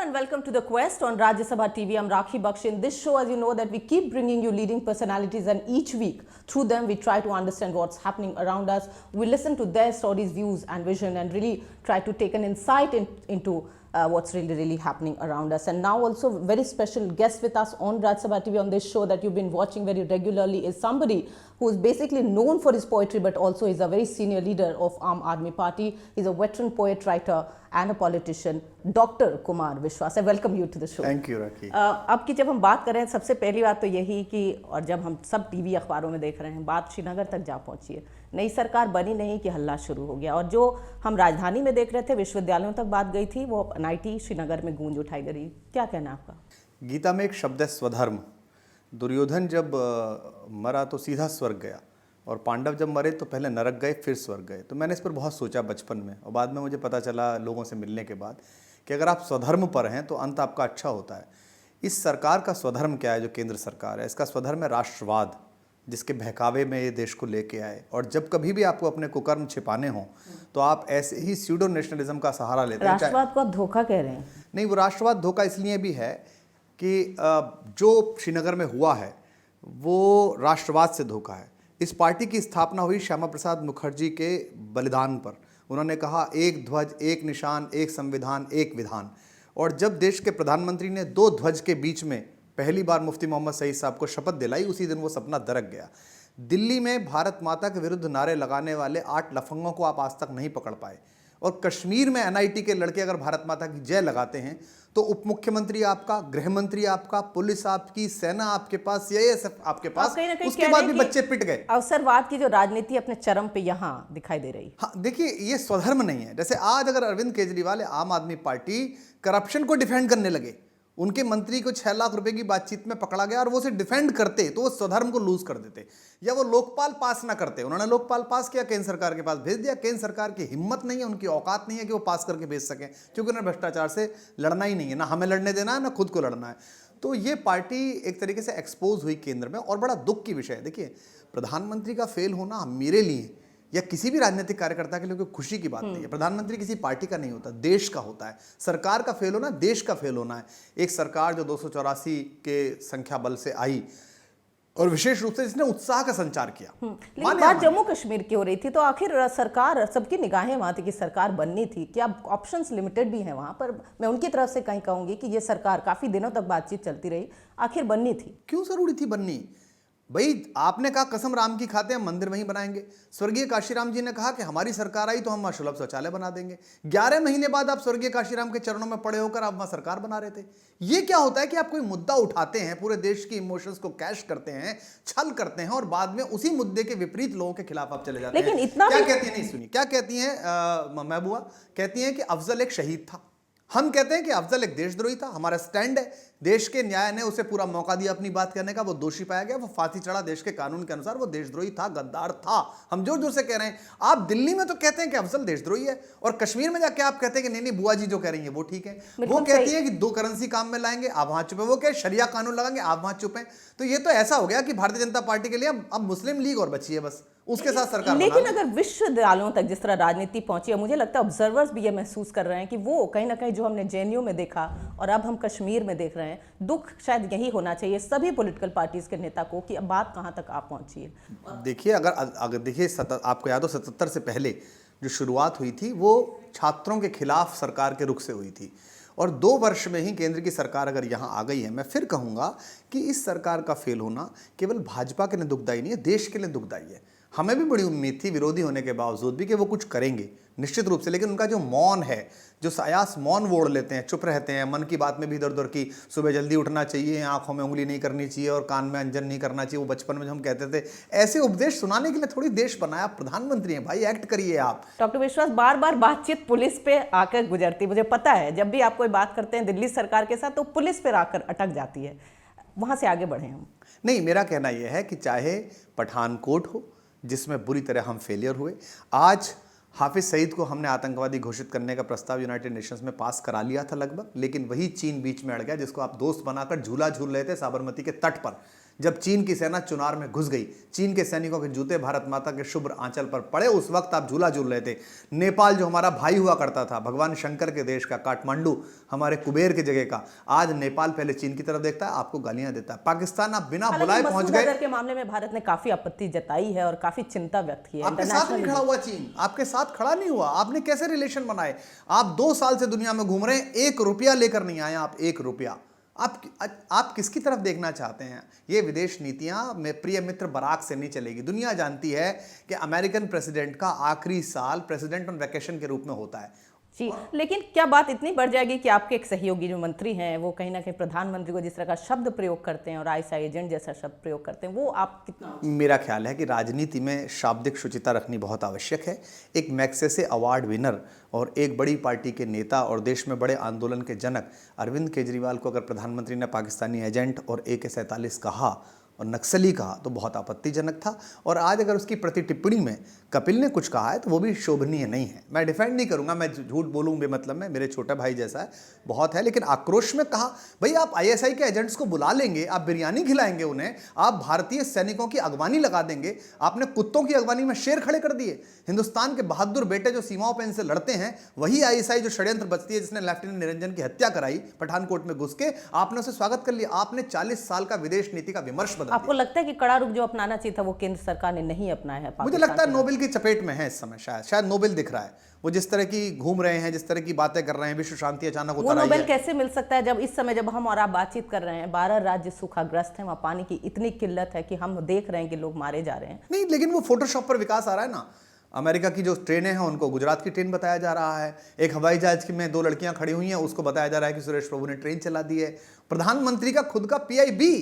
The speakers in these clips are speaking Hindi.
and welcome to The Quest on Rajya Sabha TV. I'm Rakhi Bakshi. In this show, as you know, that we keep bringing you leading personalities, and each week, through them, we try to understand what's happening around us. We listen to their stories, views and vision, and really try to take an insight into what's really happening around us. And now also very special guest with us on Rajya Sabha TV on this show that you've been watching very regularly is somebody who is basically known for his poetry, but also is a very senior leader of Aam Aadmi Party. He's a veteran poet, writer and a politician, Dr. Kumar Vishwas. I welcome you to the show. Thank you, Rakhi. अब की जब हम बात करें, सबसे पहली बात तो यही कि और जब हम सब टीवी अखबारों में देख रहे हैं, बात श्रीनगर तक जा पहुंची है। नई सरकार बनी नहीं कि हल्ला शुरू हो गया, और जो हम राजधानी में देख रहे थे, विश्वविद्यालयों तक बात गई थी, वो NIT श्रीनगर में गूंज उठाई गई। क्या कहना आपका? गीता में एक शब्द है स्वधर्म। दुर्योधन जब मरा तो सीधा स्वर्ग गया, और पांडव जब मरे तो पहले नरक गए फिर स्वर्ग गए। तो मैंने इस पर बहुत सोचा बचपन में, और बाद में मुझे पता चला लोगों से मिलने के बाद कि अगर आप स्वधर्म पर हैं तो अंत आपका अच्छा होता है। इस सरकार का स्वधर्म क्या है? जो केंद्र सरकार है, इसका स्वधर्म है राष्ट्रवाद, जिसके बहकावे में ये देश को लेके आए। और जब कभी भी आपको अपने कुकर्म छिपाने हों तो आप ऐसे ही स्यूडो नेशनलिज्म का सहारा लेते हैं। राष्ट्रवाद को आप धोखा कह रहे हैं? नहीं, वो राष्ट्रवाद धोखा इसलिए भी है कि जो श्रीनगर में हुआ है वो राष्ट्रवाद से धोखा है। इस पार्टी की स्थापना हुई श्यामा प्रसाद मुखर्जी के बलिदान पर। उन्होंने कहा, एक ध्वज, एक निशान, एक संविधान, एक विधान। और जब देश के प्रधानमंत्री ने दो ध्वज के बीच में पहली बार मुफ्ती मोहम्मद सईद साहब को शपथ दिलाई, उसी दिन वो सपना दरक गया। दिल्ली में भारत माता के विरुद्ध नारे लगाने वाले 8 लफंगों को आप आज तक नहीं पकड़ पाए। और कश्मीर में NIT के लड़के अगर भारत माता की जय लगाते हैं तो उप मुख्यमंत्री आपका, गृह मंत्री आपका, पुलिस आपकी, सेना आपके पास, CISF आपके पास, उसके बाद भी बच्चे पिट गए। अवसरवाद की जो राजनीति अपने चरम पे यहाँ दिखाई दे रही। हाँ, देखिए, ये स्वधर्म नहीं है। जैसे आज अगर अरविंद केजरीवाल, आम आदमी पार्टी करप्शन को डिफेंड करने लगे, उनके मंत्री को 6 लाख रुपए की बातचीत में पकड़ा गया और वो उसे डिफेंड करते तो वो स्वधर्म को लूज कर देते। या वो लोकपाल पास ना करते, उन्होंने लोकपाल पास किया, केंद्र सरकार के पास भेज दिया। केंद्र सरकार की हिम्मत नहीं है, उनकी औकात नहीं है कि वो पास करके भेज सकें, क्योंकि उन्हें भ्रष्टाचार से लड़ना ही नहीं है, ना हमें लड़ने देना है, ना खुद को लड़ना है। तो ये पार्टी एक तरीके से एक्सपोज हुई केंद्र में, और बड़ा दुख की विषय है। देखिए, प्रधानमंत्री का फेल होना मेरे लिए या किसी भी राजनीतिक कार्यकर्ता के लिए कोई खुशी की बात नहीं है। प्रधानमंत्री किसी पार्टी का नहीं होता, देश का होता है। सरकार का फेल होना देश का फेल होना है। एक सरकार जो 284 के संख्या बल से आई, और विशेष रूप से जिसने उत्साह का संचार किया। लेकिन बात जम्मू कश्मीर की हो रही थी, तो आखिर सरकार, सबकी निगाहें वहां थी कि सरकार बननी थी, क्या ऑप्शंस लिमिटेड भी हैं वहां पर? मैं उनकी तरफ से कहीं कहूंगी कि ये सरकार काफी दिनों तक बातचीत चलती रही, आखिर बननी थी। क्यों जरूरी थी बननी? भाई, आपने कहा कसम राम की खाते हम मंदिर वहीं बनाएंगे। स्वर्गीय काशीराम जी ने कहा कि हमारी सरकार आई तो हम वहां सुलभ शौचालय बना देंगे। 11 महीने बाद आप स्वर्गीय काशीराम के चरणों में पड़े होकर आप वहां सरकार बना रहे थे। ये क्या होता है कि आप कोई मुद्दा उठाते हैं, पूरे देश की इमोशंस को कैश करते हैं, छल करते हैं, और बाद में उसी मुद्दे के विपरीत लोगों के खिलाफ आप चले जाते हैं। लेकिन इतना क्या कहती है? नहीं सुनिए, क्या कहती है महबूबा? कहती है कि अफजल एक शहीद था। हम कहते हैं कि अफजल एक देशद्रोही था। हमारा स्टैंड है, देश के न्याय ने उसे पूरा मौका दिया अपनी बात करने का, वो दोषी पाया गया, वो फांसी चढ़ा, देश के कानून के अनुसार वो देशद्रोही था, गद्दार था। हम जोर जोर से कह रहे हैं। आप दिल्ली में तो कहते हैं कि अफजल देशद्रोही है, और कश्मीर में जाके आप कहते हैं कि नहीं बुआ जी जो कह रही है वो ठीक है। वो कहती है कि 2 करेंसी काम में लाएंगे, आप वहां चुपे। वो कहे शरिया कानून लगाएंगे, आप वहां चुपे। तो ये तो ऐसा हो गया कि भारतीय जनता पार्टी के लिए अब मुस्लिम लीग और बची है, बस उसके साथ सरकार। लेकिन अगर विश्वविद्यालयों तक जिस तरह राजनीति पहुंची है, मुझे लगता है ऑब्जर्वर्स भी ये महसूस कर रहे हैं कि वो कहीं ना कहीं जो हमने JNU में देखा और अब हम कश्मीर में देख रहे हैं, दुख शायद यही होना चाहिए सभी पॉलिटिकल पार्टीज के नेता को कि अब बात कहां तक आप पहुंची है। देखिए, अगर देखिए, आपको याद हो 77 से पहले जो शुरुआत हुई थी वो छात्रों के खिलाफ सरकार के रुख से हुई थी, और 2 वर्ष में ही केंद्र की सरकार अगर यहाँ आ गई है। मैं फिर कहूँगा कि इस सरकार का फेल होना केवल भाजपा के लिए दुखदायी नहीं है, देश के लिए दुखदायी है। हमें भी बड़ी उम्मीद थी, विरोधी होने के बावजूद भी, कि वो कुछ करेंगे निश्चित रूप से। लेकिन उनका जो मौन है, जो सायास मौन वोड़ लेते हैं, चुप रहते हैं, मन की बात में भी इधर उधर की, सुबह जल्दी उठना चाहिए, आंखों में उंगली नहीं करनी चाहिए और कान में अंजन नहीं करना चाहिए, वो बचपन में जो हम कहते थे, ऐसे उपदेश सुनाने के लिए थोड़ी देश बनाया। आप प्रधानमंत्री हैं भाई, एक्ट करिए आप। डॉक्टर विश्वास, बार बार बातचीत पुलिस पे आकर गुजरती, मुझे पता है जब भी आप कोई बात करते हैं दिल्ली सरकार के साथ तो पुलिस पे आकर अटक जाती है, वहां से आगे बढ़े हम। नहीं, मेरा कहना यह है कि चाहे पठानकोट हो जिसमें बुरी तरह हम फेलियर हुए, आज हाफिज सईद को हमने आतंकवादी घोषित करने का प्रस्ताव यूनाइटेड नेशंस में पास करा लिया था लगभग, लेकिन वही चीन बीच में अड़ गया, जिसको आप दोस्त बनाकर झूला झूल रहे थे साबरमती के तट पर। जब चीन की सेना चुनार में घुस गई, चीन के सैनिकों के जूते भारत माता के शुभ्र आंचल पर पड़े, उस वक्त आप झूला झूल रहे थे। नेपाल जो हमारा भाई हुआ करता था, भगवान शंकर के देश का, काठमांडू हमारे कुबेर की जगह का, आज नेपाल पहले चीन की तरफ देखता है, आपको गालियां देता है। पाकिस्तान आप बिना बुलाए पहुंच मसूद गए। अजहर के मामले में भारत ने काफी आपत्ति जताई है और काफी चिंता व्यक्त की है। आपके साथ नहीं खड़ा हुआ चीन, आपके साथ खड़ा नहीं हुआ। आपने कैसे रिलेशन बनाए? आप 2 साल से दुनिया में घूम रहे हैं, 1 रुपया लेकर नहीं आए आप, 1 रुपया। आप किसकी तरफ देखना चाहते हैं? ये विदेश नीतियां में प्रिय मित्र बराक से नहीं चलेगी। दुनिया जानती है कि अमेरिकन प्रेसिडेंट का आखिरी साल प्रेसिडेंट ऑन वैकेशन के रूप में होता है। जी, लेकिन क्या बात इतनी बढ़ जाएगी कि आपके एक सहयोगी जो मंत्री हैं वो कहीं ना कहीं प्रधानमंत्री को जिस तरह का शब्द प्रयोग करते हैं और आईएसआई एजेंट जैसा शब्द प्रयोग करते हैं, वो आप कितना? मेरा ख्याल है कि राजनीति में शाब्दिक शुचिता रखनी बहुत आवश्यक है। एक मैग्सेसे अवार्ड विनर और एक बड़ी पार्टी के नेता और देश में बड़े आंदोलन के जनक अरविंद केजरीवाल को अगर प्रधानमंत्री ने पाकिस्तानी एजेंट और AK-47 कहा और नक्सली कहा तो बहुत आपत्तिजनक था। और आज अगर उसकी प्रति टिप्पणी में कपिल ने कुछ कहा है तो वो भी शोभनीय नहीं है। मैं डिफेंड नहीं करूंगा, मैं झूठ बोलूँ बेमतलब में, मेरे छोटे भाई जैसा है, बहुत है, लेकिन आक्रोश में कहा भाई आप ISI के एजेंट्स को बुला लेंगे, आप बिरयानी खिलाएंगे उन्हें, आप भारतीय सैनिकों की अगवानी लगा देंगे, आपने कुत्तों की अगवानी में शेर खड़े कर दिए। हिंदुस्तान के बहादुर बेटे जो सीमाओं पर इनसे लड़ते हैं वही ISI जो षड्यंत्र बचती है, जिसने लेफ्टिनेंट निरंजन की हत्या कराई पठानकोट में घुस के, आपने उसे स्वागत कर लिया। आपने 40 साल का विदेश नीति का विमर्श बदल दिया। आपको लगता है कि कड़ा रुख जो अपनाना चाहिए था वो केंद्र सरकार ने नहीं अपनाया है? मुझे लगता है नोबेल की चपेट में है इस समय, शायद नोबेल दिख रहा है। वो जिस तरह की घूम रहे हैं, जिस तरह की बातें कर रहे हैं, विश्व शांति अचानक वो उतर आई नोबेल है। कैसे मिल सकता है जब इस समय जब हम और आप बातचीत कर रहे हैं 12 राज्य सूखाग्रस्त हैं, वहाँ पानी की इतनी किल्लत है कि हम देख रहे हैं कि लोग मारे जा रहे हैं। नहीं, लेकिन वो फोटोशॉप पर विकास आ रहा है ना। अमेरिका की जो ट्रेनें हैं उनको गुजरात की ट्रेन बताया जा रहा है। एक हवाई जहाज में 2 लड़कियां खड़ी हुई हैं, उसको बताया जा रहा है कि सुरेश प्रभु ने ट्रेन चला दी है। प्रधानमंत्री का खुद का PIB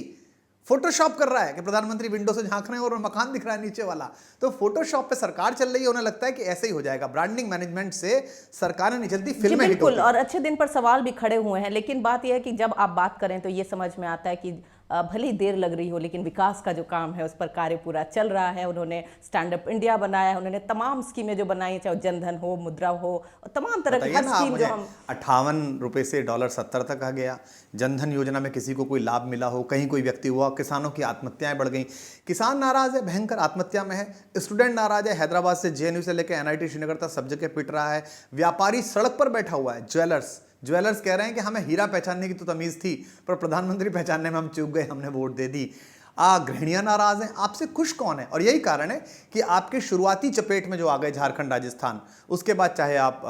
फोटोशॉप कर रहा है कि प्रधानमंत्री विंडो से झांक रहे हैं और मकान दिख रहा है नीचे वाला। तो फोटोशॉप पे सरकार चल रही है, उन्हें लगता है कि ऐसे ही हो जाएगा। ब्रांडिंग मैनेजमेंट से सरकारें नहीं चलती, फिल्में हिट बिल्कुल। होती। और अच्छे दिन पर सवाल भी खड़े हुए हैं, लेकिन बात यह है कि जब आप बात करें तो ये समझ में आता है कि भले ही देर लग रही हो लेकिन विकास का जो काम है उस पर कार्य पूरा चल रहा है। उन्होंने स्टैंड अप इंडिया बनाया है, उन्होंने तमाम स्कीमें जो बनाई, चाहे जनधन हो, मुद्रा हो, तमाम तरह की हर स्कीम जो हम 58 रुपए से $70 तक आ गया। जनधन योजना में किसी को कोई लाभ मिला हो, कहीं कोई व्यक्ति हुआ, किसानों की आत्महत्याएं बढ़ गई। किसान नाराज है, भयंकर आत्महत्या में है। स्टूडेंट नाराज है, हैदराबाद से JNU से लेकर NIT श्रीनगर तक सब जगह पिट रहा है। व्यापारी सड़क पर बैठा हुआ है, ज्वेलर्स कह रहे हैं कि हमें हीरा पहचानने की तो तमीज थी पर प्रधानमंत्री पहचानने में हम चूक गए, हमने वोट दे दी। गृहिणियां नाराज हैं। आपसे खुश कौन है? और यही कारण है कि आपके शुरुआती चपेट में जो आ गए झारखंड, राजस्थान, उसके बाद चाहे आप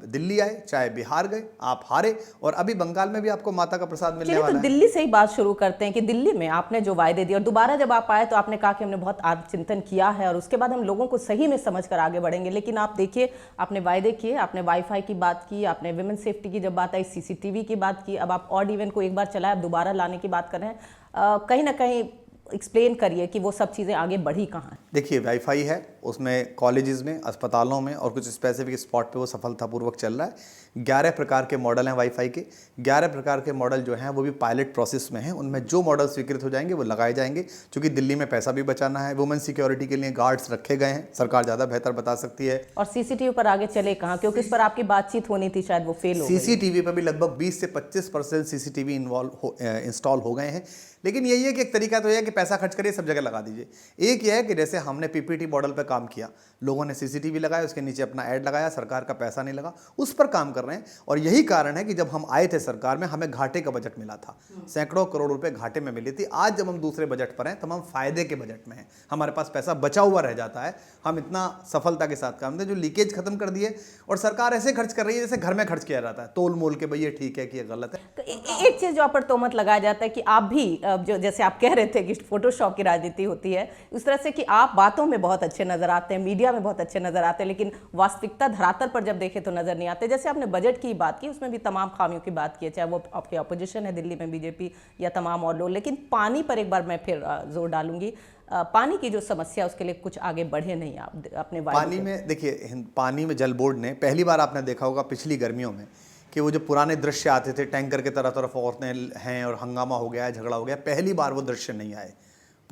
दिल्ली आए, चाहे बिहार गए, आप हारे, और अभी बंगाल में भी आपको माता का प्रसाद मिलने वाला तो है। दिल्ली से ही बात शुरू करते हैं कि दिल्ली में आपने जो वायदे दिए और दोबारा जब आप आए तो आपने कहा कि हमने बहुत आत्मचिंतन किया है और उसके बाद हम लोगों को सही में समझकर आगे बढ़ेंगे। लेकिन आप देखिए, आपने वायदे किए, आपने वाईफाई की बात की, आपने विमेन सेफ्टी की जब बात आई, CCTV की बात की, अब आप ऑड इवन को एक बार चलाए, अब दोबारा लाने की बात कर रहे हैं। कहीं ना कहीं एक्सप्लेन करिए कि वो सब चीज़ें आगे बढ़ी कहाँ हैं। देखिए, वाईफाई है, उसमें कॉलेजेस में, अस्पतालों में और कुछ स्पेसिफिक स्पॉट पे वो सफलतापूर्वक चल रहा है। 11 प्रकार के मॉडल हैं वाईफाई के। 11 प्रकार के मॉडल जो हैं वो भी पायलट प्रोसेस में हैं। उनमें जो मॉडल स्वीकृत हो जाएंगे वो लगाए जाएंगे। क्योंकि दिल्ली में पैसा भी बचाना है, वुमेन सिक्योरिटी के लिए गार्ड्स रखे गए हैं, सरकार ज़्यादा बेहतर बता सकती है। और CCTV पर आगे चले कहाँ, क्योंकि इस पर आपकी बातचीत होनी थी, शायद वो फेल हो गई। CCTV पर भी लगभग 20 से 25% CCTV इंस्टॉल हो गए हैं। लेकिन यही है कि एक तरीका तो यह है कि पैसा खर्च करिए, सब जगह लगा दीजिए। एक यह है कि जैसे हमने PPT मॉडल पर काम किया, लोगों ने CCTV लगाया, उसके नीचे अपना ऐड लगाया, सरकार का पैसा नहीं लगा, उस पर काम कर रहे हैं। और यही कारण है कि जब हम आए थे सरकार में, हमें घाटे का बजट मिला था, सैकड़ों करोड़ रुपए घाटे में मिली थी। आज जब हम दूसरे बजट पर हैं तब हम फायदे के बजट में हैं, हमारे पास पैसा बचा हुआ रह जाता है। हम इतना सफलता के साथ काम करते हैं, जो लीकेज खत्म कर दिए। और सरकार ऐसे खर्च कर रही है जैसे घर में खर्च किया जाता है, तोल मोल के, भाई ये ठीक है कि ये गलत है। तो एक चीज जो आप पर तोहमत लगाया जाता है कि आप भी जो जैसे आप कह रहे थे कि फोटोशॉप की राजनीति होती है, उस तरह से कि आप बातों में बहुत अच्छे नजर आते हैं, मीडिया में बहुत अच्छे नजर आते हैं, लेकिन वास्तविकता धरातल पर जब देखें तो नजर नहीं आते। जैसे आपने बजट की बात की, उसमें भी तमाम खामियों की बात की है, चाहे वो आपके अपोजिशन है दिल्ली में BJP या तमाम और लोग। लेकिन पानी पर एक बार मैं फिर जोर डालूंगी, पानी की जो समस्या, उसके लिए कुछ आगे बढ़े नहीं आप अपने पानी में? देखिए, पानी में जल बोर्ड ने पहली बार, आपने देखा होगा पिछली गर्मियों में, कि वो जो पुराने दृश्य आते थे, टैंकर के तरफ औरतें हैं और हंगामा हो गया है, झगड़ा हो गया, पहली बार वो दृश्य नहीं आए।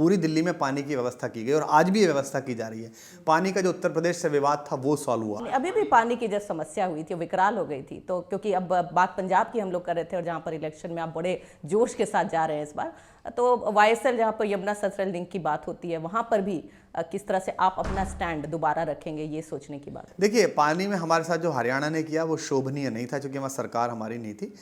पूरी दिल्ली में पानी की व्यवस्था की गई और आज भी ये व्यवस्था की जा रही है। पानी का जो उत्तर प्रदेश से विवाद था वो सॉल्व हुआ। अभी भी पानी की जब समस्या हुई थी वो विकराल हो गई थी, तो क्योंकि अब बात पंजाब की हम लोग कर रहे थे और जहाँ पर इलेक्शन में आप बड़े जोश के साथ जा रहे हैं इस बार, तो वाईएसएल जहाँ पर यमुना सतलज लिंक की बात होती है वहाँ पर भी किस तरह से आप अपना स्टैंड दोबारा रखेंगे, ये सोचने की बात। देखिए, पानी में हमारे साथ जो हरियाणा ने किया वो शोभनीय नहीं था, क्योंकि हमारी सरकार हमारी नहीं थी,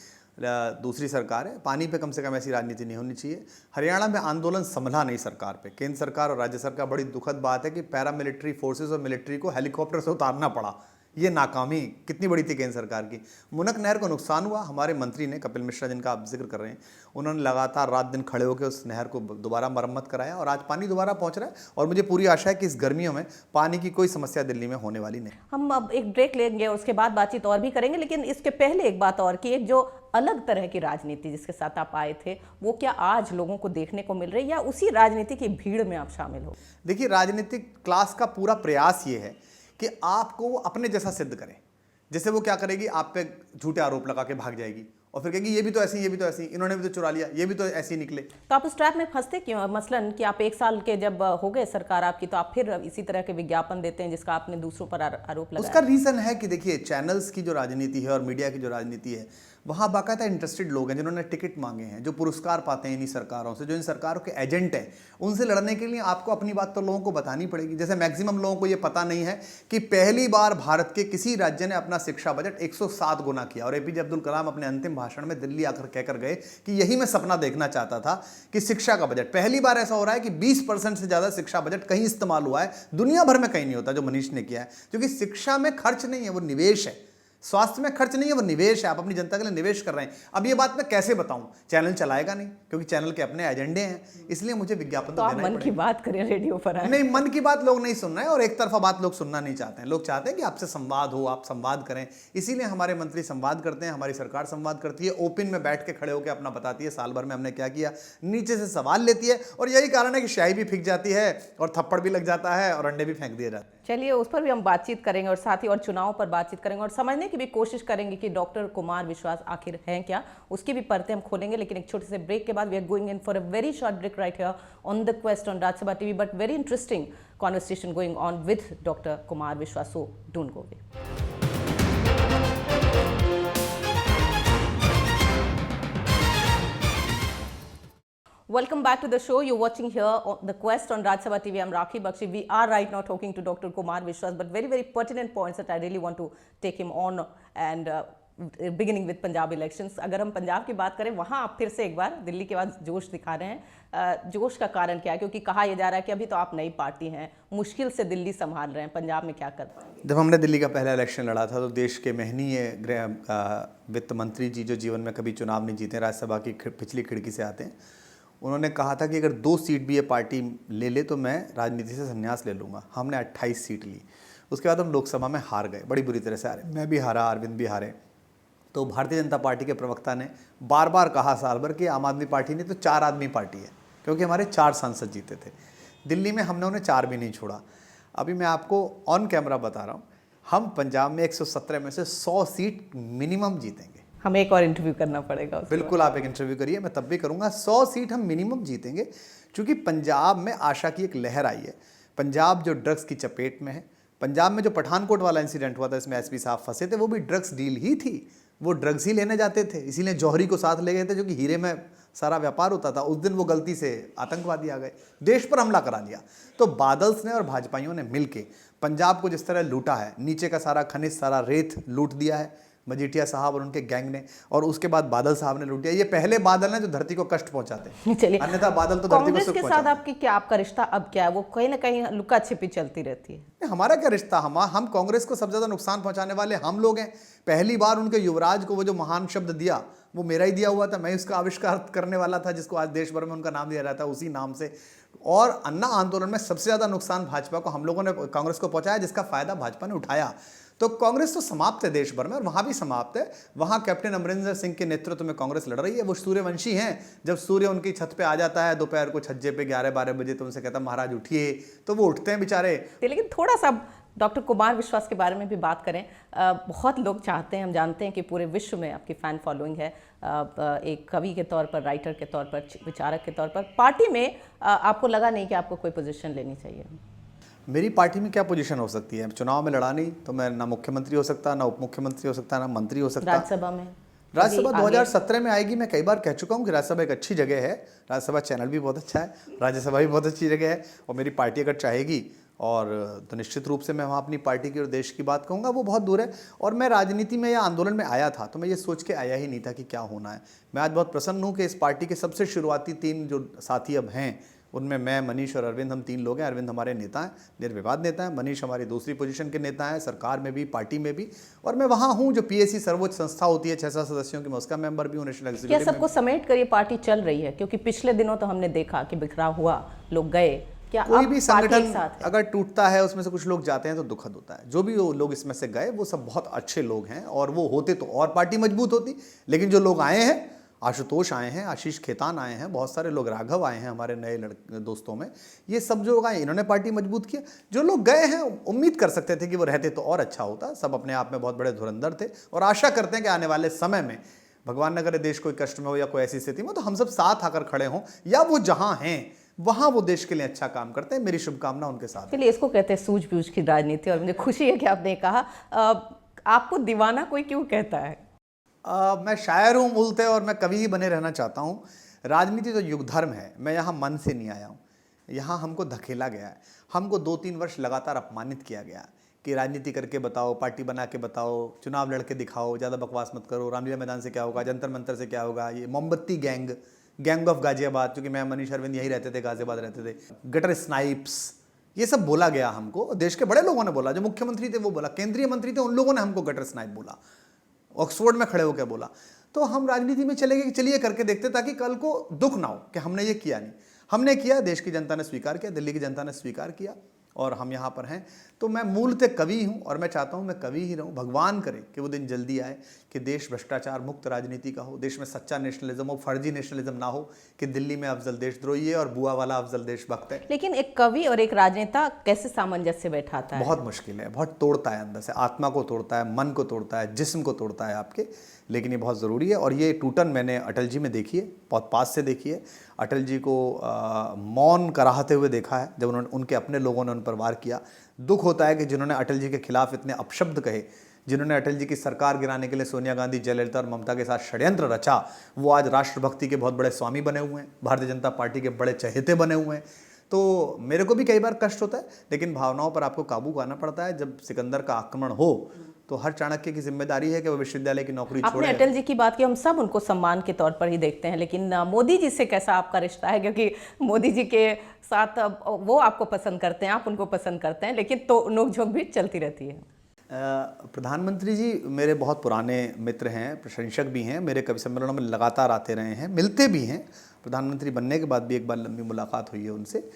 दूसरी सरकार है। पानी पे कम से कम ऐसी राजनीति नहीं होनी चाहिए। हरियाणा में आंदोलन संभला नहीं सरकार पे। केंद्र सरकार और राज्य सरकार, बड़ी दुखद बात है कि पैरामिलिट्री फोर्सेस और मिलिट्री को हेलीकॉप्टर से उतारना पड़ा। ये नाकामी कितनी बड़ी थी केंद्र सरकार की। मुनक नहर को नुकसान हुआ, हमारे मंत्री ने, कपिल मिश्रा जिनका आप जिक्र कर रहे हैं, उन्होंने लगातार रात दिन खड़े होकर उस नहर को दोबारा मरम्मत कराया और आज पानी दोबारा पहुंच रहा है। और मुझे पूरी आशा है कि इस गर्मियों में पानी की कोई समस्या दिल्ली में होने वाली नहीं। हम अब एक ब्रेक लेंगे और उसके बाद बातचीत और भी करेंगे, लेकिन इसके पहले एक बात और कि एक जो अलग तरह की राजनीति जिसके साथ आप आए थे, वो क्या आज लोगों को देखने को मिल रही है या उसी राजनीति की भीड़ में आप शामिल हो? देखिए, राजनीतिक क्लास का पूरा प्रयास ये है कि आपको वो अपने जैसा सिद्ध करें। जैसे वो क्या करेगी, आप पे झूठे आरोप लगा के भाग जाएगी और फिर कहेगी ये भी तो ऐसी, ये भी तो ऐसी, इन्होंने भी तो चुरा लिया, ये भी तो ऐसे ही निकले। तो आप उस ट्रैप में फंसते क्यों? मसलन कि आप 1 साल के जब हो गए सरकार आपकी, तो आप फिर इसी तरह के विज्ञापन देते हैं जिसका आपने दूसरों पर आरोप लगाया। उसका रीजन है कि देखिए, चैनल्स की जो राजनीति है और मीडिया की जो राजनीति है, वहाँ बाकायदा इंटरेस्टेड लोग हैं जिन्होंने टिकट मांगे हैं, जो पुरस्कार पाते हैं इन्हीं सरकारों से, जो इन सरकारों के एजेंट हैं। उनसे लड़ने के लिए आपको अपनी बात तो लोगों को बतानी पड़ेगी। जैसे मैक्सिमम लोगों को ये पता नहीं है कि पहली बार भारत के किसी राज्य ने अपना शिक्षा बजट 107 गुना किया। और एपीजे अब्दुल कलाम अपने अंतिम भाषण में दिल्ली आकर कहकर गए कि यही मैं सपना देखना चाहता था कि शिक्षा का बजट, पहली बार ऐसा हो रहा है कि 20% से ज्यादा शिक्षा बजट कहीं इस्तेमाल हुआ है, दुनिया भर में कहीं नहीं होता जो मनीष ने किया है। क्योंकि शिक्षा में खर्च नहीं है, वो निवेश है। स्वास्थ्य में खर्च नहीं है, वो निवेश है। आप अपनी जनता के लिए निवेश कर रहे हैं। अब ये बात मैं कैसे बताऊं? चैनल चलाएगा नहीं, क्योंकि चैनल के अपने एजेंडे हैं, इसलिए मुझे विज्ञापन तो देना ही मन की बात करें रेडियो पर। नहीं, मन की बात लोग नहीं सुन रहे हैं और एक तरफा बात लोग सुनना नहीं चाहते हैं। लोग चाहते हैं कि आपसे संवाद हो, आप संवाद करें। इसीलिए हमारे मंत्री संवाद करते हैं, हमारी सरकार संवाद करती है, ओपन में बैठ के खड़े होकर अपना बताती है साल भर में हमने क्या किया, नीचे से सवाल लेती है। और यही कारण है कि शाही भी फिक जाती है और थप्पड़ भी लग जाता है और अंडे भी फेंक दिए जाते हैं। चलिए, उस पर भी हम बातचीत करेंगे और साथ ही और चुनाव पर बातचीत करेंगे और समझने की भी कोशिश करेंगे कि डॉक्टर कुमार विश्वास आखिर हैं क्या, उसकी भी परतें हम खोलेंगे। लेकिन एक छोटे से ब्रेक के बाद we are going in for a very short break right here on the quest on Rajya Sabha TV, but very interesting conversation going on with doctor Kumar Vishwas, so don't go away. Welcome back to the show. You're watching here on The Quest on Rajya Sabha TV. I'm Rakhi Bakshi. We are right now talking to Dr. Kumar Vishwas, but very, very pertinent points that I really want to take him on and beginning with Punjab elections. अगर हम पंजाब की बात करें, वहाँ आप फिर से एक बार दिल्ली के बाद जोश दिखा रहे हैं। जोश का कारण क्या है? क्योंकि कहा यह जा रहा है कि अभी तो आप नई पार्टी हैं, मुश्किल से दिल्ली संभाल रहे हैं, पंजाब में क्या कर पाए? जब हमने दिल्ली का पहला इलेक्शन लड़ा था तो देश के महनीय वित्त मंत्री जी, जो जीवन में कभी चुनाव नहीं जीते, राज्यसभा की पिछली खिड़की से आते हैं, उन्होंने कहा था कि अगर 2 सीट भी ये पार्टी ले ले तो मैं राजनीति से संन्यास ले लूँगा। हमने 28 सीट ली। उसके बाद हम लोकसभा में हार गए, बड़ी बुरी तरह से हारे। मैं भी हारा, अरविंद भी हारे। तो भारतीय जनता पार्टी के प्रवक्ता ने बार बार कहा साल भर कि आम आदमी पार्टी ने तो 4 आदमी पार्टी है, क्योंकि हमारे 4 सांसद जीते थे। दिल्ली में हमने उन्हें 4 भी नहीं छोड़ा। अभी मैं आपको ऑन कैमरा बता रहा हूँ, हम पंजाब में 117 में से 100 सीट मिनिमम जीतेंगे। हमें एक और इंटरव्यू करना पड़ेगा। बिल्कुल, आप एक इंटरव्यू करिए, मैं तब भी करूंगा। 100 सीट हम मिनिमम जीतेंगे, क्योंकि पंजाब में आशा की एक लहर आई है। पंजाब जो ड्रग्स की चपेट में है, पंजाब में जो पठानकोट वाला इंसिडेंट हुआ था, इसमें एसपी साहब फंसे थे, वो भी ड्रग्स डील ही थी। वो ड्रग्स ही लेने जाते थे, इसीलिए जौहरी को साथ ले गए थे, जो कि हीरे में सारा व्यापार होता था। उस दिन वो गलती से आतंकवादी आ गए, देश पर हमला करा दिया। तो बादल्स ने और भाजपाइयों ने मिलके पंजाब को जिस तरह लूटा है, नीचे का सारा खनिज, सारा रेत लूट दिया है मजीठिया साहब और उनके गैंग ने, और उसके बाद बादल साहब ने लूट दिया। ये पहले बादल हैं जो धरती को कष्ट पहुंचाते हैं। चलिए, अन्यथा बादल तो धरती को सुख पहुंचाते हैं। कांग्रेस के साथ आपकी क्या, आपका रिश्ता अब क्या है? वो कहीं ना कहीं लुका छिपी चलती रहती है। हमारा क्या रिश्ता? हम कांग्रेस को सबसे ज्यादा नुकसान पहुंचाने वाले हम लोग हैं। पहली बार उनके युवराज को वो जो महान शब्द दिया, वो मेरा ही दिया हुआ था। मैं उसका आविष्कार करने वाला था, जिसको आज देश भर में उनका नाम दिया जाता है उसी नाम से। और अन्ना आंदोलन में सबसे ज्यादा नुकसान भाजपा को हम लोगों ने, कांग्रेस को पहुंचाया, जिसका फायदा भाजपा ने उठाया। तो कांग्रेस तो समाप्त है देश भर में, और वहां भी समाप्त है। वहां कैप्टन अमरिंदर सिंह के नेतृत्व में कांग्रेस लड़ रही है। वो सूर्यवंशी हैं। जब सूर्य उनकी छत पे आ जाता है दोपहर को छज्जे पे 11-12 बजे, तो उनसे कहता महाराज उठिए, तो वो उठते हैं बेचारे। लेकिन थोड़ा सा डॉक्टर कुमार विश्वास के बारे में भी बात करें। बहुत लोग चाहते हैं, हम जानते हैं कि पूरे विश्व में आपकी फ़ैन फॉलोइंग है, एक कवि के तौर पर, राइटर के तौर पर, विचारक के तौर पर। पार्टी में आपको लगा नहीं कि आपको कोई पोजीशन लेनी चाहिए? मेरी पार्टी में क्या पोजीशन हो सकती है? चुनाव में लड़ा नहीं तो मैं ना मुख्यमंत्री हो सकता, ना उप मुख्यमंत्री हो सकता, ना मंत्री हो सकता। राज्यसभा में? राज्यसभा 2017 में आएगी। मैं कई बार कह चुका हूँ कि राज्यसभा एक अच्छी जगह है, राज्यसभा चैनल भी बहुत अच्छा है, राज्यसभा भी बहुत अच्छी जगह है, और मेरी पार्टी अगर चाहेगी और तो निश्चित रूप से मैं वहाँ अपनी पार्टी की और देश की बात कहूँगा। वो बहुत दूर है, और मैं राजनीति में या आंदोलन में आया था तो मैं ये सोच के आया ही नहीं था कि क्या होना है। मैं आज बहुत प्रसन्न हूँ कि इस पार्टी के सबसे शुरुआती 3 जो साथी अब हैं, उनमें मैं, मनीष और अरविंद, हम 3 लोग हैं। अरविंद हमारे नेता हैं, निर्विवाद नेता हैं, मनीष हमारी दूसरी पोजीशन के नेता हैं, सरकार में भी, पार्टी में भी, और मैं वहाँ हूँ जो पीएसी सर्वोच्च संस्था होती है 600 सदस्यों की, मैं उसका मेंबर भी हूँ, नेशनल क्या एग्जीक्यूटिव। सबको समेट कर ये पार्टी चल रही है? क्योंकि पिछले दिनों तो हमने देखा कि बिखराव हुआ, लोग गए। क्या कोई अब भी पार्टी एक संगठन साथ है? अगर टूटता है, उसमें से कुछ लोग जाते हैं तो दुखद होता है। जो भी वो लोग इसमें से गए वो सब बहुत अच्छे लोग हैं, और वो होते तो और पार्टी मजबूत होती। लेकिन जो लोग आए हैं, आशुतोष आए हैं, आशीष खेतान आए हैं, बहुत सारे लोग, राघव आए हैं हमारे नए दोस्तों में, ये सब जो लोग आए इन्होंने पार्टी मजबूत किया। जो लोग गए हैं उम्मीद कर सकते थे कि वो रहते तो और अच्छा होता। सब अपने आप में बहुत बड़े धुरंधर थे, और आशा करते हैं कि आने वाले समय में, भगवान न करे देश कोई कष्ट में हो या कोई ऐसी स्थिति में, तो हम सब साथ आकर खड़े हों, या वो जहां हैं वहां वो देश के लिए अच्छा काम करते हैं। मेरी शुभकामना उनके साथ है। चलिए, इसको कहते हैं सूझबूझ की राजनीति, और मुझे खुशी है कि आपने कहा। आपको दीवाना कोई क्यों कहता है? मैं शायर हूँ मूलतः, और मैं कवि ही बने रहना चाहता हूँ। राजनीति तो युग धर्म है, मैं यहाँ मन से नहीं आया हूँ। यहाँ हमको धकेला गया है, हमको 2-3 वर्ष लगातार अपमानित किया गया कि राजनीति करके बताओ, पार्टी बना के बताओ, चुनाव लड़के दिखाओ, ज़्यादा बकवास मत करो, रामलीला मैदान से क्या होगा, जंतर मंतर से क्या होगा, ये मोमबत्ती गैंग ऑफ गाजियाबाद, क्योंकि मैं, मनीष, अरविंद यही रहते थे, गाजियाबाद रहते थे, गटर स्नाइप्स, ये सब बोला गया हमको। देश के बड़े लोगों ने बोला, जो मुख्यमंत्री थे वो बोला, केंद्रीय मंत्री थे उन लोगों ने हमको गटर स्नाइप बोला, ऑक्सफोर्ड में खड़े होकर बोला। तो हम राजनीति में चले गए कि चलिए करके देखते, ताकि कल को दुख ना हो कि हमने ये किया नहीं। हमने किया, देश की जनता ने स्वीकार किया, दिल्ली की जनता ने स्वीकार किया, और हम यहाँ पर हैं। तो मैं मूलतः कवि हूँ, और मैं चाहता हूँ मैं कवि ही रहूँ। भगवान करे कि वो दिन जल्दी आए कि देश भ्रष्टाचार मुक्त राजनीति का हो, देश में सच्चा नेशनलिज्म हो, फर्जी नेशनलिज्म ना हो कि दिल्ली में अफजल देशद्रोही है और बुआ वाला अफजल देशभक्त है। लेकिन एक कवि और एक राजनेता कैसे सामंजस्य बैठाता है? बहुत मुश्किल है, बहुत तोड़ता है अंदर से, आत्मा को तोड़ता है, मन को तोड़ता है, जिस्म को तोड़ता है आपके। लेकिन ये बहुत ज़रूरी है, और ये टूटन मैंने अटल जी में देखी है, बहुत पास से देखी है। अटल जी को मौन कराहते हुए देखा है जब उन्होंने, उनके अपने लोगों ने उन पर वार किया। दुख होता है कि जिन्होंने अटल जी के खिलाफ इतने अपशब्द कहे, जिन्होंने अटल जी की सरकार गिराने के लिए सोनिया गांधी, जयललिता और ममता के साथ षड्यंत्र रचा, वो आज राष्ट्रभक्ति के बहुत बड़े स्वामी बने हुए हैं, भारतीय जनता पार्टी के बड़े चहेते बने हुए हैं। तो मेरे को भी कई बार कष्ट होता है, लेकिन भावनाओं पर आपको काबू करना पड़ता है। जब सिकंदर का आक्रमण हो तो हर चाणक्य की जिम्मेदारी है कि वो विश्वविद्यालय की नौकरी छोड़े। आपने अटल जी की बात की, हम सब उनको सम्मान के तौर पर ही देखते हैं, लेकिन मोदी जी से कैसा आपका रिश्ता है? क्योंकि मोदी जी के साथ वो आपको पसंद करते हैं, आप उनको पसंद करते हैं, लेकिन तो नोकझोंक भी चलती रहती है। प्रधानमंत्री जी मेरे बहुत पुराने मित्र हैं, प्रशंसक भी हैं, मेरे कवि सम्मेलनों में लगातार आते रहे हैं, मिलते भी हैं। प्रधानमंत्री बनने के बाद भी एक बार लंबी मुलाकात हुई है उनसे।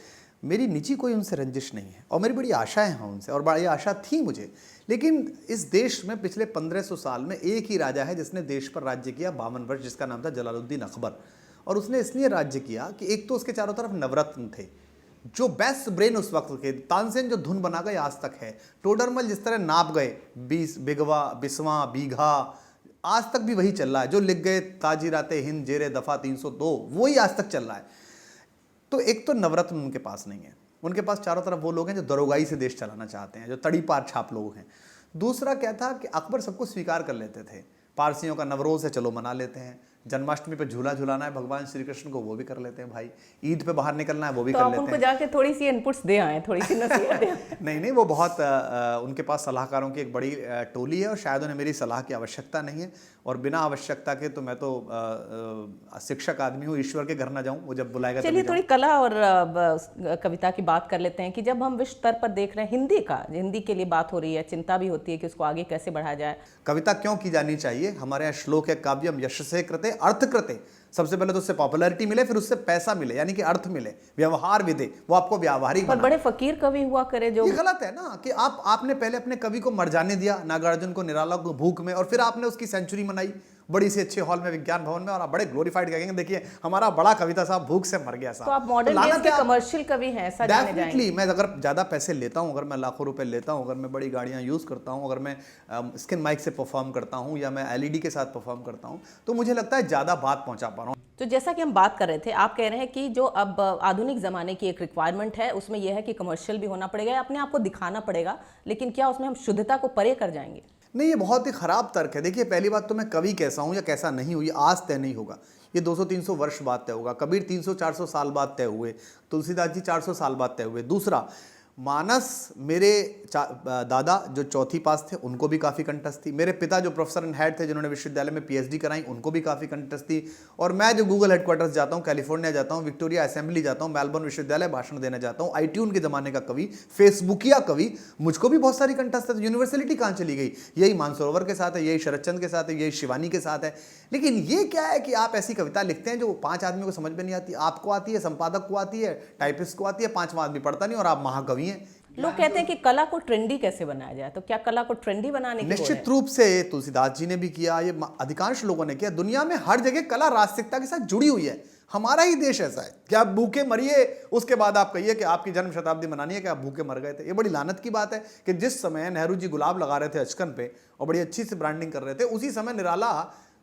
मेरी निजी कोई उनसे रंजिश नहीं है, और मेरी बड़ी आशाएं हैं उनसे, और बड़ी आशा थी मुझे। लेकिन इस देश में पिछले 1500 साल में एक ही राजा है जिसने देश पर राज्य किया 52 वर्ष, जिसका नाम था जलालुद्दीन अकबर। और उसने इसलिए राज्य किया कि एक तो उसके चारों तरफ नवरत्न थे, जो बेस्ट ब्रेन उस वक्त के, तानसेन जो धुन बना गए आज तक है, टोडरमल जिस तरह नाप गए 20 बिगवा, बिस्वा, बीघा, आज तक भी वही चल रहा है। जो लिख गए ताजीराते हिंद जेरे दफा 302, वही आज तक चल रहा है। तो एक तो नवरत्न उनके पास नहीं है, उनके पास चारों तरफ वो लोग हैं जो दरोगाई से देश चलाना चाहते हैं, जो तड़ी पार छाप लोग हैं। दूसरा क्या था कि अकबर सबको स्वीकार कर लेते थे। पारसियों का नवरोज है, चलो मना लेते हैं। जन्माष्टमी पे झूला झुलाना है भगवान श्री कृष्ण को, वो भी कर लेते हैं भाई। ईद पे बाहर निकलना है, वो भी तो कर आप लेते उनको हैं। जाके थोड़ी सी इनपुट्स दे आए, थोड़ी सी नसीहत दे आए। नहीं, वो बहुत उनके पास सलाहकारों की एक बड़ी टोली है, और शायद उन्हें मेरी सलाह की आवश्यकता नहीं है। और बिना आवश्यकता के तो मैं तो शिक्षक आदमी हूँ, ईश्वर के घर ना जाऊँ, वो जब बुलाएगा। चलिए, थोड़ी कला और कविता की बात कर लेते हैं कि जब हम विश्व स्तर पर देख रहे हैं हिंदी के लिए बात हो रही है, चिंता भी होती है कि उसको आगे कैसे बढ़ाया जाए। कविता क्यों की जानी चाहिए? हमारे यहाँ श्लोक है, काव्यम यशसे कृते अर्थ कृते। सबसे पहले तो उससे पॉपुलैरिटी मिले, फिर उससे पैसा मिले, यानी कि अर्थ मिले, व्यवहार विदे, वो आपको व्यावहारिक पर बनाए। बड़े फकीर कवि हुआ करे जो, ये गलत है ना कि आपने पहले अपने कवि को मर जाने दिया, नागार्जुन को निराला को भूख में, और फिर आपने उसकी सेंचुरी मनाई, बड़ी सी अच्छे हॉल में, विज्ञान भवन में, और आप बड़े ग्लोरीफाइड कहेंगे देखिए हमारा बड़ा कविता साहब भूख से मर गया साहब। तो आप मॉडर्न लाना डेज के क्या? कमर्शियल कवि हैं, ऐसा जाने जाएंगे। डेफिनेटली मैं अगर ज़्यादा पैसे लेता हूँ, अगर मैं लाखों रुपए लेता हूँ, अगर मैं बड़ी गाड़ियाँ यूज़ करता हूँ, अगर मैं स्किन माइक से परफॉर्म करता हूँ या मैं एलईडी के साथ परफॉर्म करता हूँ, तो मुझे लगता है ज़्यादा बात पहुँचा पा रहा हूँ। तो जैसा कि हम बात कर रहे थे, आप कह रहे हैं कि जो अब आधुनिक ज़माने की एक रिक्वायरमेंट है उसमें यह है कि कमर्शियल भी होना पड़ेगा, अपने आप को दिखाना पड़ेगा, लेकिन क्या उसमें हम शुद्धता को परे कर जाएंगे? नहीं, ये बहुत ही खराब तर्क है। देखिए पहली बात तो मैं कवि कैसा हूँ या कैसा नहीं हूँ ये आज तय नहीं होगा, ये 200-300 वर्ष बाद तय होगा। कबीर 300-400 साल बाद तय हुए, तुलसीदास जी 400 साल बाद तय हुए। दूसरा, मानस मेरे दादा जो चौथी पास थे उनको भी काफ़ी कंटस्ट थी, मेरे पिता जो प्रोफेसर एंड हेड थे जिन्होंने विश्वविद्यालय में पीएचडी कराई उनको भी काफ़ी कंटस्ट थी, और मैं जो गूगल हेडक्वार्टर्स जाता हूँ, कैलिफोर्निया जाता हूँ, विक्टोरिया असेंबली जाता हूँ, मेलबर्न विश्वविद्यालय भाषण देने जाता हूँ, आईट्यून के ज़माने का कवि, फेसबुकिया कवि, मुझको भी बहुत सारी कंटस्ट है। तो यूनिवर्सिटी कहाँ चली गई? यही मानसरोवर के साथ है, यही शरदचंद के साथ है, यही शिवानी के साथ है। लेकिन ये क्या है कि आप ऐसी कविता लिखते हैं जो 5 आदमी को समझ में नहीं आती, आपको आती है, संपादक को आती है, टाइपिस्ट को आती है, 5वां आदमी पढ़ता नहीं, और आप महाकवि हैं। लोग कहते हैं कि कला को ट्रेंडी कैसे बनाया जाए, तो क्या कला को ट्रेंडी बनाने की निश्चित रूप से तुलसीदास जी ने भी किया, ये अधिकांश लोगों ने किया। दुनिया में हर जगह कला राष्ट्रिकता के साथ जुड़ी हुई है। हमारा ही देश ऐसा है कि आप भूखे मरिए, उसके बाद आप कहिए कि आपकी जन्म शताब्दी मनानी है कि आप भूखे मर गए थे। ये बड़ी लानत की बात है कि जिस समय नेहरू जी गुलाब लगा रहे थे अचकन पे और बड़ी अच्छी सी ब्रांडिंग कर रहे थे, उसी समय निराला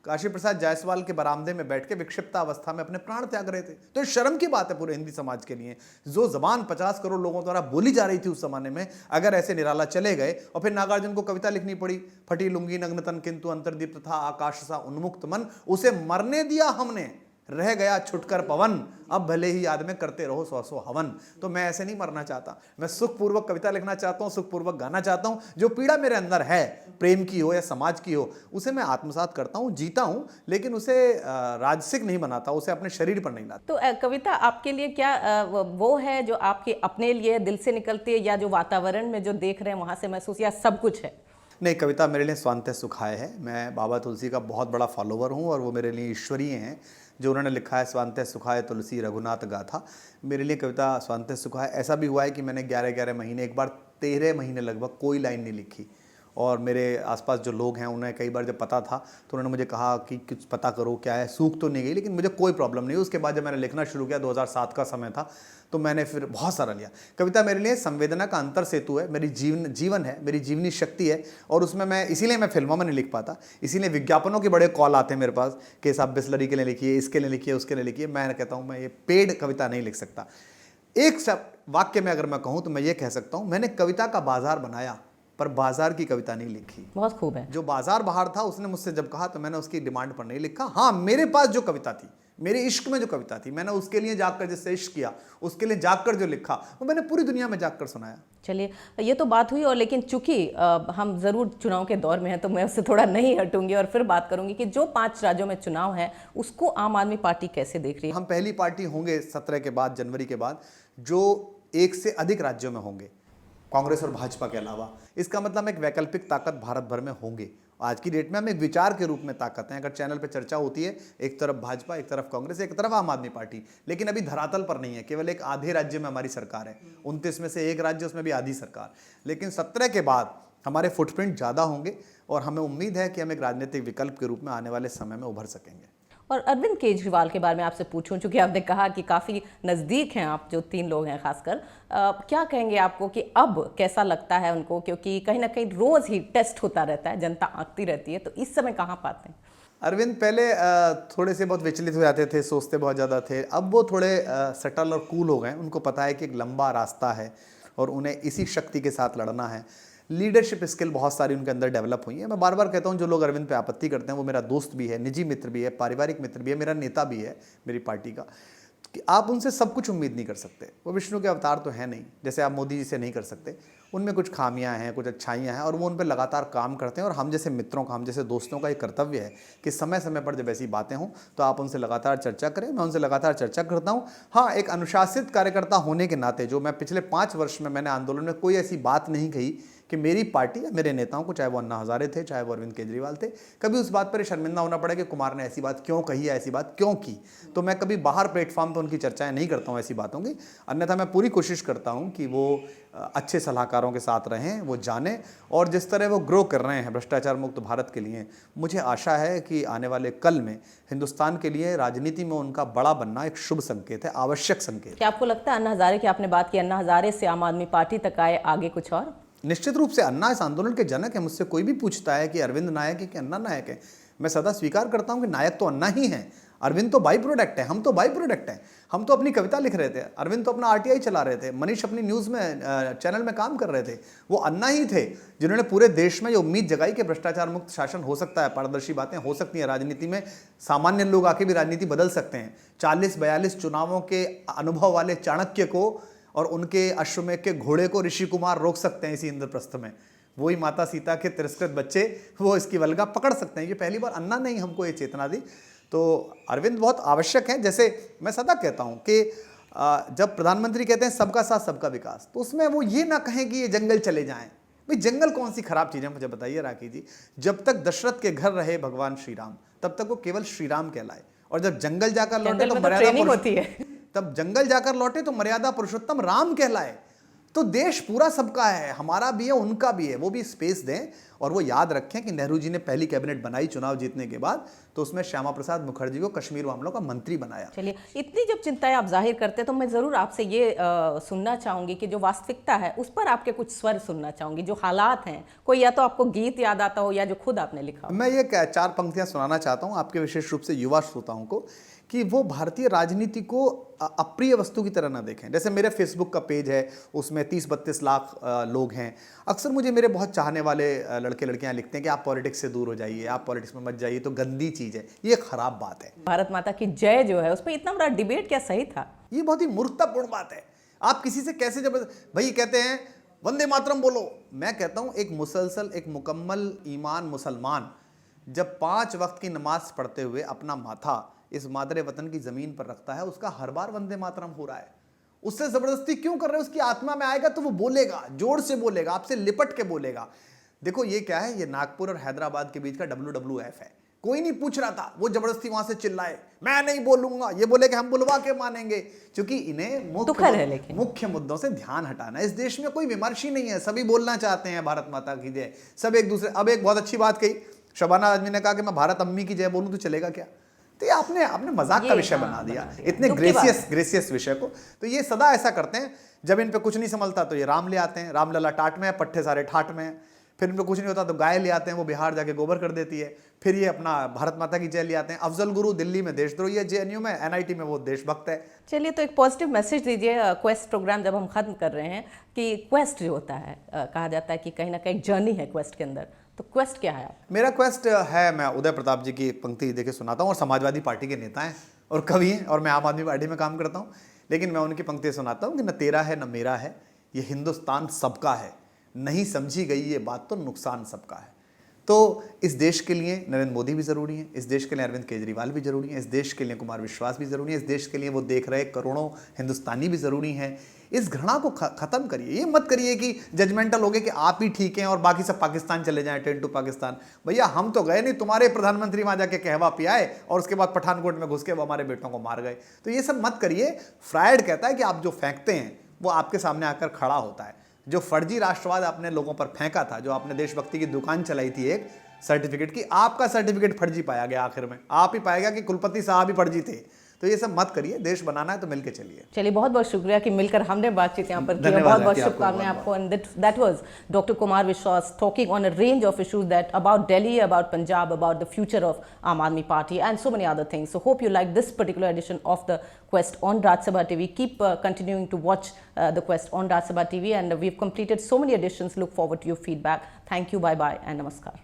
काशी प्रसाद जायसवाल के बरामदे में बैठ के विक्षिप्त अवस्था में अपने प्राण त्याग रहे थे। तो ये शर्म की बात है पूरे हिंदी समाज के लिए। जो जबान 50 करोड़ लोगों द्वारा बोली जा रही थी उस जमाने में, अगर ऐसे निराला चले गए और फिर नागार्जुन को कविता लिखनी पड़ी, फटी लुंगी नग्न तन किंतु अंतर्दीप तथा आकाश सा उन्मुक्त मन, उसे मरने दिया हमने, रह गया छुटकर पवन, अब भले ही याद में करते रहो 100 हवन। तो मैं ऐसे नहीं मरना चाहता, मैं सुखपूर्वक कविता लिखना चाहता हूँ, सुखपूर्वक गाना चाहता हूँ। जो पीड़ा मेरे अंदर है, प्रेम की हो या समाज की हो, उसे मैं आत्मसात करता हूँ, जीता हूँ, लेकिन उसे राजसिक नहीं बनाता, उसे अपने शरीर पर नहीं लाता। तो कविता आपके लिए क्या वो है जो आपके अपने लिए दिल से निकलती है, या जो वातावरण में जो देख रहे हैं वहां से महसूस, या सब कुछ है? नहीं, कविता मेरे लिए स्वांतः सुखाय है। मैं बाबा तुलसी का बहुत बड़ा फॉलोवर हूँ और वो मेरे लिए ईश्वरीय हैं। जो उन्होंने लिखा है स्वांतः सुखाय तुलसी रघुनाथ गाथा, मेरे लिए कविता स्वांतः सुखाय। ऐसा भी हुआ है कि मैंने 11-11 महीने, एक बार 13 महीने लगभग कोई लाइन नहीं लिखी, और मेरे आसपास जो लोग हैं उन्हें कई बार जब पता था तो उन्होंने मुझे कहा कि कुछ पता करो क्या है, सूख तो नहीं गई, लेकिन मुझे कोई प्रॉब्लम नहीं। उसके बाद जब मैंने लिखना शुरू किया, 2007 का समय था, तो मैंने फिर बहुत सारा लिया। कविता मेरे लिए संवेदना का अंतर सेतु है, मेरी जीवन है, मेरी जीवनी शक्ति है, और उसमें मैं इसीलिए मैं फिल्मों में नहीं लिख पाता, इसीलिए विज्ञापनों के बड़े कॉल आते हैं मेरे पास कि साहब बिस्लरी के लिए लिखिए, इसके लिए लिखिए, उसके लिए लिखिए। मैं कहता हूँ मैं ये पेड कविता नहीं लिख सकता। एक वाक्य में अगर मैं कहूँ तो मैं ये कह सकता हूँ, मैंने कविता का बाजार बनाया पर बाजार की कविता नहीं लिखी। बहुत खूब है। जो बाजार बाहर था उसने मुझसे जब कहा तो मैंने उसकी डिमांड पर नहीं लिखा। हाँ, मेरे पास जो कविता थी, मेरे इश्क में जो कविता थी, मैंने उसके लिए जाकर जिससे इश्क किया, उसके लिए जाकर जो लिखा, वो मैंने पूरी दुनिया में जाकर सुनाया। चलिए, ये तो बात हुई, और लेकिन चूंकि हम ज़रूर चुनाव के दौर में हैं तो मैं उससे थोड़ा नहीं हटूंगी और फिर बात करूंगी कि जो 5 राज्यों में चुनाव है उसको आम आदमी पार्टी कैसे देख रही है? हम पहली पार्टी होंगे 17 के बाद, जनवरी के बाद, जो 1 से अधिक राज्यों में होंगे, कांग्रेस और भाजपा के अलावा। इसका मतलब एक वैकल्पिक ताकत भारत भर में होंगे। आज की डेट में हम एक विचार के रूप में ताकत हैं। अगर चैनल पे चर्चा होती है, एक तरफ भाजपा, एक तरफ कांग्रेस, एक तरफ आम आदमी पार्टी, लेकिन अभी धरातल पर नहीं है। केवल एक आधे राज्य में हमारी सरकार है, 29 में से एक राज्य, उसमें भी आधी सरकार। लेकिन 17 के बाद हमारे फुटप्रिंट ज़्यादा होंगे और हमें उम्मीद है कि हम एक राजनीतिक विकल्प के रूप में आने वाले समय में उभर सकेंगे। और अरविंद केजरीवाल के बारे में आपसे पूछूं, चूंकि आपने कहा कि काफ़ी नज़दीक हैं आप, जो 3 लोग हैं खासकर, क्या कहेंगे आपको कि अब कैसा लगता है उनको? क्योंकि कहीं ना कहीं रोज़ ही टेस्ट होता रहता है, जनता आंकती रहती है, तो इस समय कहाँ पाते हैं? अरविंद पहले थोड़े से बहुत विचलित हो जाते थे, सोचते बहुत ज़्यादा थे। अब वो थोड़े सटल और कूल हो गए। उनको पता है कि एक लंबा रास्ता है और उन्हें इसी शक्ति के साथ लड़ना है। लीडरशिप स्किल बहुत सारी उनके अंदर डेवलप हुई है। मैं बार बार कहता हूँ, जो लोग अरविंद पे आपत्ति करते हैं वो मेरा दोस्त भी है, निजी मित्र भी है, पारिवारिक मित्र भी है, मेरा नेता भी है मेरी पार्टी का, कि आप उनसे सब कुछ उम्मीद नहीं कर सकते। वो विष्णु के अवतार तो है नहीं, जैसे आप मोदी जी से नहीं कर सकते। उनमें कुछ खामियां हैं, कुछ अच्छाइयां हैं, और वो उन पर लगातार काम करते हैं। और हम जैसे मित्रों का, हम जैसे दोस्तों का ये कर्तव्य है कि समय समय पर जब ऐसी बातें हों तो आप उनसे लगातार चर्चा करें। मैं उनसे लगातार चर्चा करता हूँ। हाँ, एक अनुशासित कार्यकर्ता होने के नाते, जो मैं पिछले 5 वर्ष में मैंने आंदोलन में कोई ऐसी बात नहीं कही कि मेरी पार्टी या मेरे नेताओं को, चाहे वो अन्ना हजारे थे, चाहे वो अरविंद केजरीवाल थे, कभी उस बात पर शर्मिंदा होना पड़ा कि कुमार ने ऐसी बात क्यों कही या ऐसी बात क्यों की। तो मैं कभी बाहर प्लेटफॉर्म पर उनकी चर्चाएं नहीं करता हूं ऐसी बातों की, अन्यथा मैं पूरी कोशिश करता हूं कि वो अच्छे सलाहकारों के साथ रहें, वो जानें, और जिस तरह वो ग्रो कर रहे हैं भ्रष्टाचार मुक्त भारत के लिए, मुझे आशा है कि आने वाले कल में हिंदुस्तान के लिए राजनीति में उनका बड़ा बनना एक शुभ संकेत है, आवश्यक संकेत। क्या आपको लगता है अन्ना हजारे की, आपने बात की अन्ना हजारे से आम आदमी पार्टी तक आए, आगे कुछ और? निश्चित रूप से अन्ना इस आंदोलन के जनक है। मुझसे कोई भी पूछता है कि अरविंद नायक है कि अन्ना नायक है, मैं सदा स्वीकार करता हूं कि नायक तो अन्ना ही है, अरविंद तो बाई प्रोडक्ट है, हम तो बाई प्रोडक्ट हैं। हम तो अपनी कविता लिख रहे थे, अरविंद तो अपना आरटीआई चला रहे थे, मनीष अपनी न्यूज़ में चैनल में काम कर रहे थे। वो अन्ना ही थे जिन्होंने पूरे देश में ये उम्मीद जगाई कि भ्रष्टाचार मुक्त शासन हो सकता है, पारदर्शी बातें हो सकती हैं राजनीति में, सामान्य लोग आके भी राजनीति बदल सकते हैं। 40-42 चुनावों के अनुभव वाले चाणक्य को और उनके अश्वमेध के घोड़े को ऋषि कुमार रोक सकते हैं इसी इंद्रप्रस्थ में। वही माता सीता के तिरस्कृत बच्चे वो इसकी वल्गा पकड़ सकते हैं। ये पहली बार अन्ना ने ही हमको ये चेतना दी। तो अरविंद बहुत आवश्यक हैं। जैसे मैं सदा कहता हूं कि जब प्रधानमंत्री कहते हैं सबका साथ सबका विकास, तो उसमें वो ये ना कहें कि ये जंगल चले जाएं। भाई जंगल कौन सी खराब चीज़ है, मुझे बताइए राखी जी। जब तक दशरथ के घर रहे भगवान श्री राम, तब तक वो केवल श्री राम कहलाए, और जब जंगल जाकर लौटे तो ट्रेनिंग होती है, तब जंगल जाकर लौटे तो मर्यादा पुरुषोत्तम राम कहलाए। तो देश पूरा सबका है, हमारा भी है, उनका भी है। वो भी स्पेस दें, और वो याद रखें कि नेहरू जी ने पहली कैबिनेट बनाई चुनाव जीतने के बाद, तो उसमें श्यामा प्रसाद मुखर्जी को कश्मीर मामलों का मंत्री बनाया। चलिए, इतनी जब चिंताएं आप जाहिर करते हैं तो मैं ज़रूर आपसे ये सुनना चाहूँगी कि जो वास्तविकता है उस पर आपके कुछ स्वर सुनना चाहूँगी, जो हालात हैं। कोई या तो आपको गीत याद आता हो या जो खुद आपने लिखा हो। मैं ये 4 पंक्तियाँ सुनाना चाहता हूँ आपके विशेष रूप से युवा श्रोताओं को, कि वो भारतीय राजनीति को अप्रिय वस्तु की तरह ना देखें। जैसे मेरे फेसबुक का पेज है, उसमें 30-32 लाख लोग हैं। अक्सर मुझे मेरे बहुत चाहने वाले लड़के लड़कियां लिखते हैं कि आप पॉलिटिक्स से दूर हो जाइए, आप पॉलिटिक्स में मत जाइए, तो गंदी चीज़ है, ये खराब बात है। भारत माता की जय जो है उस पर इतना बड़ा डिबेट क्या सही था? ये बहुत ही मूर्खतापूर्ण बात है। आप किसी से कैसे भाई कहते हैं वंदे मातरम बोलो, मैं कहता हूँ एक मुसलसल, एक मुकम्मल ईमान मुसलमान जब 5 वक्त की नमाज पढ़ते हुए अपना माथा इस मादरे वतन की जमीन पर रखता है, उसका हर बार वंदे मातरम हो रहा है। उससे जबरदस्ती क्यों कर रहे हैं? उसकी आत्मा में आएगा तो वो बोलेगा, जोर से बोलेगा, आपसे लिपट के बोलेगा। देखो ये क्या है, ये नागपुर और हैदराबाद के बीच का WWF है। कोई नहीं पूछ रहा था, वो जबरदस्ती वहां से चिल्लाए मैं नहीं बोलूंगा, ये बोले कि हम बुलवा के मानेंगे, क्योंकि इन्हें मुख्य मुद्दों से ध्यान हटाना है। इस देश में कोई विमर्श ही नहीं है, सभी बोलना चाहते हैं भारत माता की जय, सब एक दूसरे। अब एक बहुत अच्छी बात कही शबाना आजमी ने, कहा कि मैं भारत अम्मी की जय बोलूं तो चलेगा क्या? तो ये आपने मजाक का विषय बना दिया इतने ग्रेसियस विषय को। तो ये सदा ऐसा करते हैं, जब इन पे कुछ नहीं संभलता तो ये राम ले आते हैं, रामलला टाट में है, पट्टे सारे ठाट में है। फिर इन पे कुछ नहीं होता तो गाय ले आते हैं, वो बिहार जाके गोबर कर देती है। फिर ये अपना भारत माता की जय ले आते हैं। अफजल गुरु दिल्ली में देशद्रोही है, JNU में, NIT में वो देशभक्त है। चलिए, तो एक पॉजिटिव मैसेज दीजिए क्वेस्ट प्रोग्राम जब हम खत्म कर रहे हैं, कि क्वेस्ट जो होता है, कहा जाता है कि कहीं ना कहीं जर्नी है क्वेस्ट के अंदर, तो क्वेस्ट क्या है? मेरा क्वेस्ट है, मैं उदय प्रताप जी की एक पंक्ति देके सुनाता हूँ, और समाजवादी पार्टी के नेता हैं और कवि हैं, और मैं आम आदमी पार्टी में काम करता हूँ, लेकिन मैं उनकी पंक्ति सुनाता हूँ कि न तेरा है न मेरा है, ये हिंदुस्तान सबका है, नहीं समझी गई ये बात तो नुकसान सबका है। तो इस देश के लिए नरेंद्र मोदी भी ज़रूरी हैं, इस देश के लिए अरविंद केजरीवाल भी ज़रूरी हैं, इस देश के लिए कुमार विश्वास भी ज़रूरी है, इस देश के लिए वो देख रहे करोड़ों हिंदुस्तानी भी ज़रूरी हैं। इस घृणा को ख़त्म करिए। ये मत करिए कि जजमेंटल हो गए कि आप ही ठीक हैं और बाकी सब पाकिस्तान चले जाएं, 10 टू पाकिस्तान। भैया हम तो गए नहीं, तुम्हारे प्रधानमंत्री वहाँ जाके कहवा पियाए और उसके बाद पठानकोट में घुस के वो हमारे बेटों को मार गए। तो ये सब मत करिए। फ्रायड कहता है कि आप जो फेंकते हैं वो आपके सामने आकर खड़ा होता है। जो फर्जी राष्ट्रवाद आपने लोगों पर फेंका था, जो आपने देशभक्ति की दुकान चलाई थी एक सर्टिफिकेट की, आपका सर्टिफिकेट फर्जी पाया गया। आखिर में आप ही पाएगा कि कुलपति साहब ही फर्जी थे। तो ये सब मत करिए, देश बनाना है तो मिलके चलिए। चलिए, बहुत बहुत शुक्रिया कि मिलकर हमने बातचीत यहाँ पर की। बहुत बहुत शुभकामनाएं आपको। And that was doctor Kumar Vishwas talking on a range of issues that about Delhi, about Punjab, about the future of Aam Aadmi Party and so many other things. So hope you like this particular edition of the Quest on Raj Sabha TV. Keep continuing to watch the Quest on Raj Sabha TV, and we've completed so many editions. Look forward to your feedback. Thank you, bye bye and namaskar.